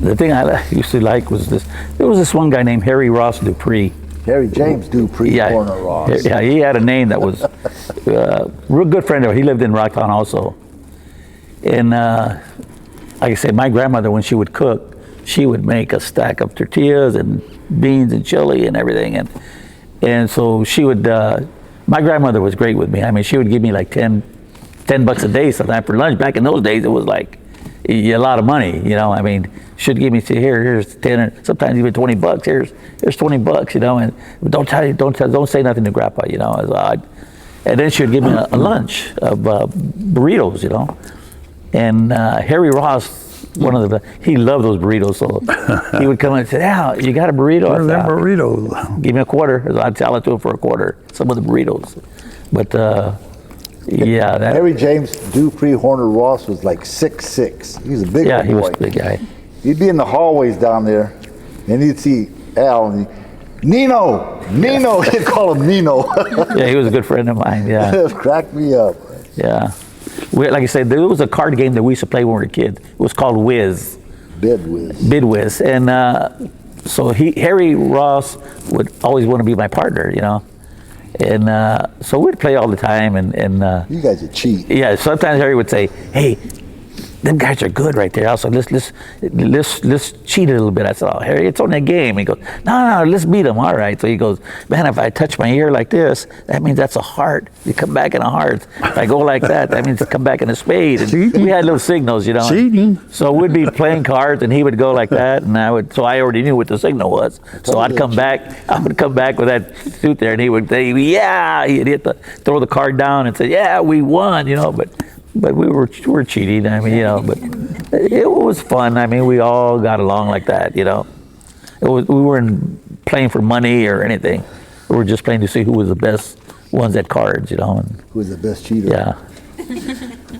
The thing I used to like was this. There was this one guy named Harry Ross Dupree. Harry James Dupree, Warner Ross. Yeah, he had a name that was real good friend of. He lived in Rocktown also, and like I said, my grandmother, when she would cook, she would make a stack of tortillas and beans and chili and everything, and so she would. My grandmother was great with me. I mean, she would give me like $10 a day sometimes for lunch. Back in those days, it was like a lot of money, you know. I mean, she'd give me, here's 10, and sometimes even $20. Here's $20, you know. And don't say nothing to Grandpa, you know. And then she would give me a lunch of burritos, you know. And Harry Ross, he loved those burritos, so he would come in and say, "Yeah, you got a burrito?" What are them burritos? Give me a quarter. I'd sell it to him for a quarter. Some of the burritos, but. Yeah, Harry James Dupree Horner Ross was like 6'6". He was a big boy. Yeah, he was a big guy. He'd be in the hallways down there, and he'd see Al, and Nino, he'd call him Nino. Yeah, he was a good friend of mine. Yeah, It cracked me up. Yeah, like I said, there was a card game that we used to play when we were kids. It was called Whiz. Bid Whiz, and so Harry Ross would always want to be my partner, you know. And so we'd play all the time, and you guys would cheat. Yeah, sometimes Harry would say, "Hey, them guys are good right there. Also, let's cheat a little bit." I said, "Oh, Harry, it's only a game." He goes, "No, let's beat them." All right. So he goes, "Man, if I touch my ear like this, that means that's a heart. You come back in a heart. If I go like that, that means to come back in a spade." And we had little signals, you know. Cheating. So we'd be playing cards, and he would go like that, and so I already knew what the signal was. So I'd come back. I would come back with that suit there, and he would say, "Yeah." He'd throw the card down and say, "Yeah, we won," you know, but we were cheating. I mean, you know, but it was fun. I mean, we all got along like that, you know. We weren't playing for money or anything. We were just playing to see who was the best ones at cards, you know. And, who was the best cheater? Yeah.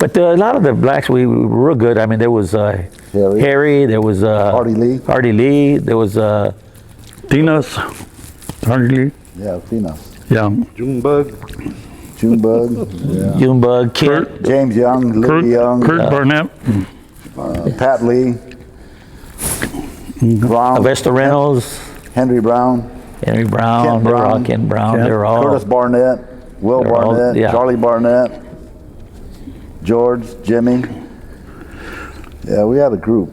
But a lot of the blacks, we were real good. I mean, there was Harry. There was Hardy Lee. There was Tinas. Hardy Lee. Yeah, Tinas. Yeah. Junebug, Kurt, James Young, Libby Young, Kurt Barnett, Pat Lee, Brown, Vesta Reynolds, Henry Brown, Ken Brown, they were all Curtis Barnett, Will Barnett, Charlie Barnett, George, Jimmy. Yeah, we had a group.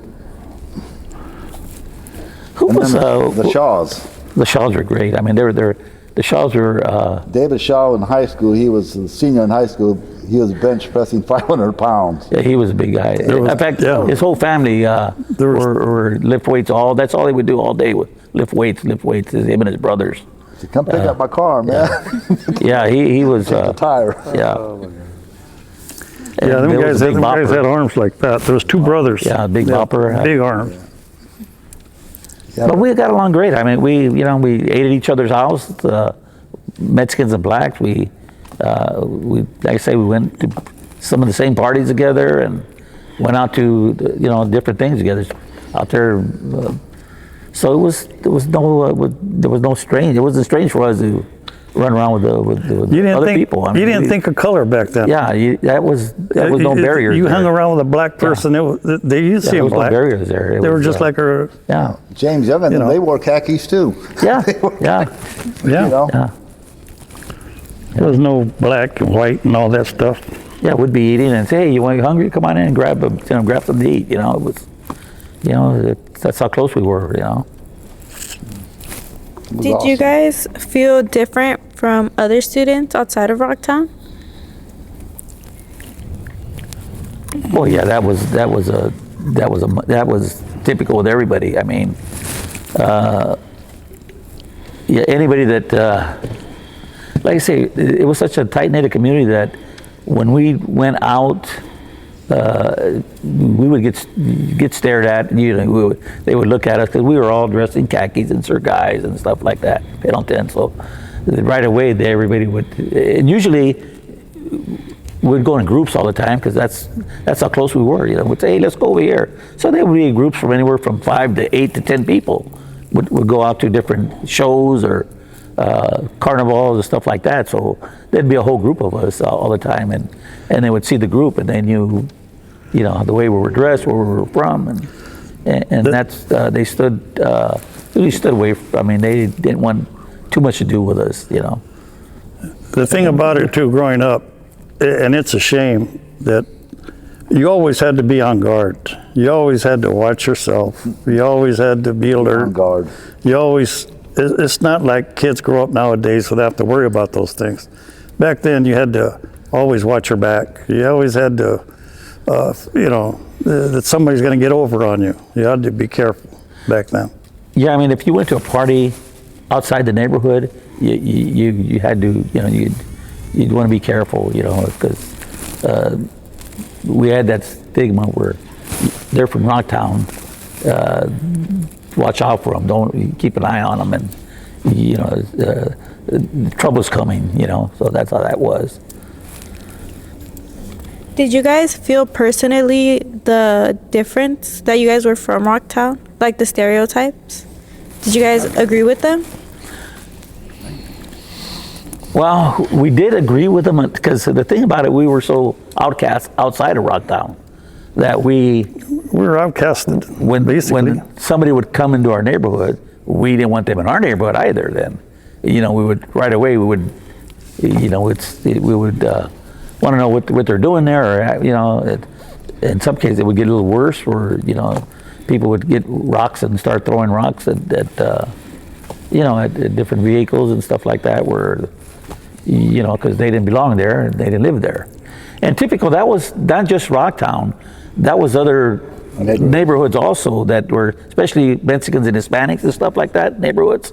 Who was the Shaws? The Shaws were great. I mean, the Shaws were... David Shaw in high school, he was a senior in high school. He was bench pressing 500 pouns. Yeah, he was a big guy. In fact, his whole family were lift weights. That's all they would do all day, with lift weights, him and his brothers. So come pick up my car, man. Yeah, he was... tire. Yeah. Yeah, them guys had arms like that. There was two brothers. Yeah, Big Bopper. Big arms. Yeah. But we got along great. I mean, we ate at each other's house, Mexicans and blacks. We like I say, we went to some of the same parties together and went out to different things together out there. So there was no strange. It wasn't strange for us to run around with other people. I mean, you didn't think of color back then. Yeah, that was no barriers. You hung around with a black person. They used to see them black. No barriers there. They were just like her. Yeah. James Young, they wore khakis too. Yeah. Yeah. There was no black and white and all that stuff. Yeah, we'd be eating and say, "Hey, you hungry? Come on in and grab something to eat." You know, it was, that's how close we were. You know. Did you guys feel different from other students outside of Rocktown? Well, yeah, that was typical with everybody. I mean, anybody that, like I say, it was such a tight-knit community that when we went out, we would get stared at. They would look at us because we were all dressed in khakis and guys and stuff like that. They don't tend so. Right away, everybody would, and usually we'd go in groups all the time because that's how close we were. We'd say, "Hey, let's go over here." So there would be groups from anywhere from 5 to 8 to 10 people would go out to different shows or carnivals and stuff like that. So there'd be a whole group of us all the time, and they would see the group and they knew, the way we were dressed, where we were from, and that's they really stood away. I mean, they didn't want too much to do with us, you know. The thing about it too, growing up, and it's a shame that you always had to be on guard. You always had to watch yourself. You always had to be alert. On guard. You always. It's not like kids grow up nowadays, so they have to worry about those things. Back then, you had to always watch your back. You always had to, that somebody's going to get over on you. You had to be careful back then. Yeah, I mean, if you went to a party outside the neighborhood, you had to, you'd want to be careful, because we had that stigma where they're from Rocktown. Watch out for them. Don't keep an eye on them, and trouble's coming. So that's how that was. Did you guys feel personally the difference that you guys were from Rocktown, like the stereotypes? Did you guys agree with them? Well, we did agree with them because the thing about it, we were so outcast outside of Rocktown that we were outcasted. When somebody would come into our neighborhood, we didn't want them in our neighborhood either. Then, we would right away. We would, want to know what they're doing there, or in some cases it would get a little worse, where people would get rocks and start throwing rocks at different vehicles and stuff like that, where because they didn't belong there and they didn't live there. And typical, that was not just Rocktown, that was other neighborhoods also that were, especially Mexicans and Hispanics and stuff like that, neighborhoods.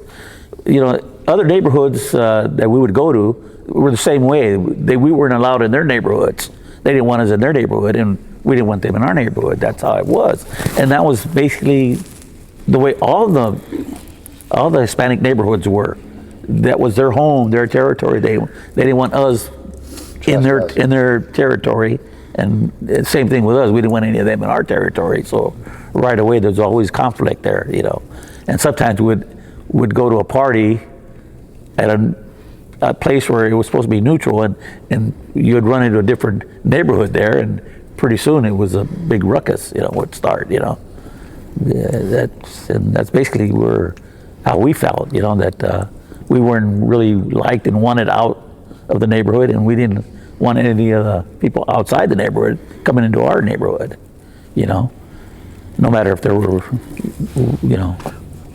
Other neighborhoods that we would go to were the same way. We weren't allowed in their neighborhoods. They didn't want us in their neighborhood, and we didn't want them in our neighborhood. That's how it was. And that was basically the way all the Hispanic neighborhoods were. That was their home, their territory. They didn't want us in their territory, and same thing with us. We didn't want any of them in our territory. So right away, there's always conflict there, And sometimes we would go to a party at a place where it was supposed to be neutral, and you'd run into a different neighborhood there, and pretty soon it was a big ruckus, would start, That's basically how we felt, that we weren't really liked and wanted out of the neighborhood, and we didn't want any of the people outside the neighborhood coming into our neighborhood, no matter if they were,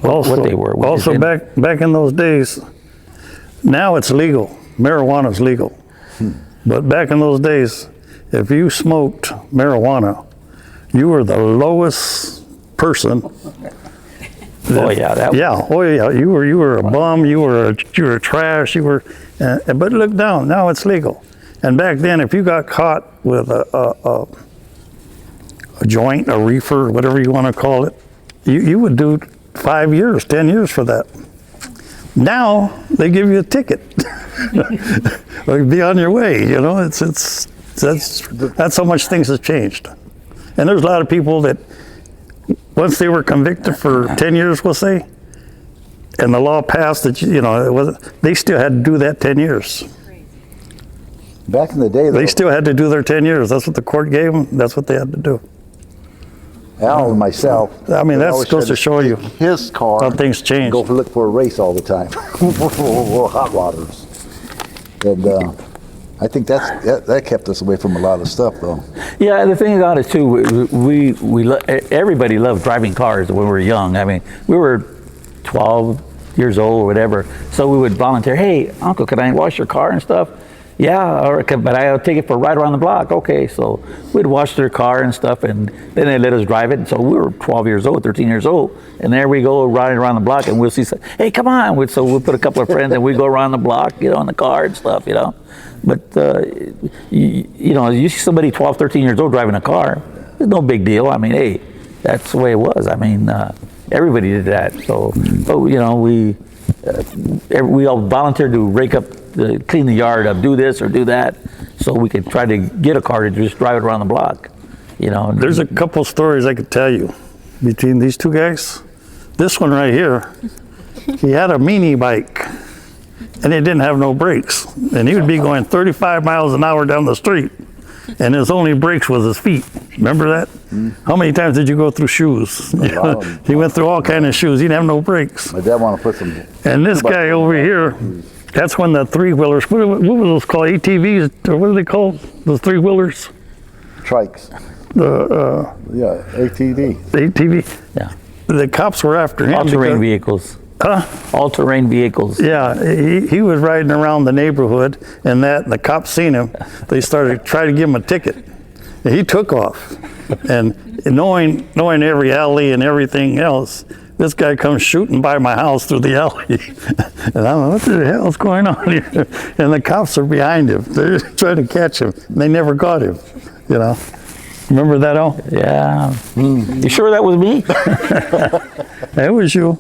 what they were. Also, back in those days, now it's legal. Marijuana's legal. But back in those days, if you smoked marijuana, you were the lowest person. Oh yeah, you were a bum. You were trash. But look down. Now it's legal. And back then, if you got caught with a joint, a reefer, whatever you want to call it, you would do 5 years, 10 years for that. Now they give you a ticket. Or be on your way. That's how much things have changed. And there's a lot of people that once they were convicted for 10 years, we'll say, and the law passed that they still had to do that 10 years. Back in the day, they still had to do their 10 years. That's what the court gave them. That's what they had to do. Al and myself. I mean, that goes to show you his car. How things change. Go look for a race all the time. Hot rodders. And I think that kept us away from a lot of stuff, though. Yeah, the thing about it too, everybody loved driving cars when we were young. I mean, we were 12 years old or whatever, so we would volunteer. Hey, Uncle, can I wash your car and stuff? Yeah, but I'll take it for a ride around the block. Okay, so we'd wash their car and stuff, and then they let us drive it. And so we were 12 years old, 13 years old, and there we go riding around the block, and we'll see, hey, come on. So we'll put a couple of friends, and we go around the block, in the car and stuff, But, you see somebody 12, 13 years old driving a car, it's no big deal. I mean, hey, that's the way it was. I mean, everybody did that. So, we all volunteered to rake up, clean the yard up, do this or do that, so we could try to get a car to just drive it around the block. There's a couple stories I could tell you between these two guys. This one right here, he had a mini bike, and it didn't have no brakes, and he would be going 35 miles an hour down the street, and his only brakes was his feet. Remember that? How many times did you go through shoes? lot of them. He went through all kind of shoes. He didn't have no brakes. My dad wanted to put some. And this guy over here, that's when the three-wheelers, what were those called, ATVs, or what are they called, those three-wheelers? Trikes. Yeah, ATV. The ATV. Yeah. The cops were after him. All-terrain because- vehicles. Huh? All-terrain vehicles. Yeah, he was riding around the neighborhood and the cops seen him. They started trying to give him a ticket. And he took off. And knowing every alley and everything else, this guy comes shooting by my house through the alley. And I'm like, what the hell's going on here? And the cops are behind him. They're trying to catch him. They never got him, you know. Remember that, Al? Yeah. You sure that was me? That was you.